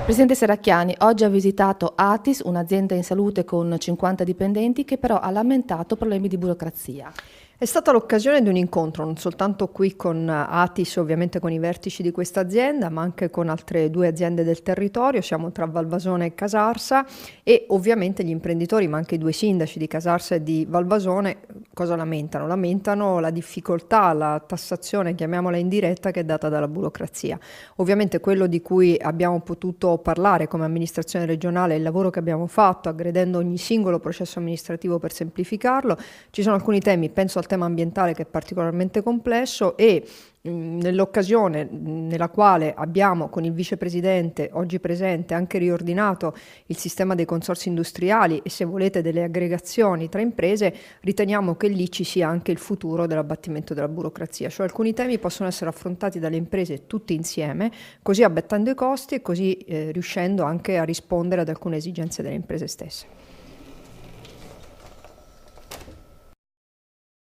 Presidente Serracchiani, oggi ha visitato Atis, un'azienda in salute con 50 dipendenti che però ha lamentato problemi di burocrazia. È stata l'occasione di un incontro, non soltanto qui con Atis, ovviamente con i vertici di questa azienda, ma anche con altre due aziende del territorio. Siamo tra Valvasone e Casarsa e ovviamente gli imprenditori, ma anche i due sindaci di Casarsa e di Valvasone, cosa lamentano? Lamentano la difficoltà, la tassazione, chiamiamola indiretta, che è data dalla burocrazia. Ovviamente quello di cui abbiamo potuto parlare come amministrazione regionale è il lavoro che abbiamo fatto, aggredendo ogni singolo processo amministrativo per semplificarlo. Ci sono alcuni temi, penso al tema ambientale, che è particolarmente complesso, e nell'occasione nella quale abbiamo con il vicepresidente oggi presente anche riordinato il sistema dei consorzi industriali e, se volete, delle aggregazioni tra imprese, riteniamo che lì ci sia anche il futuro dell'abbattimento della burocrazia, cioè alcuni temi possono essere affrontati dalle imprese tutti insieme, così abbattendo i costi e così riuscendo anche a rispondere ad alcune esigenze delle imprese stesse.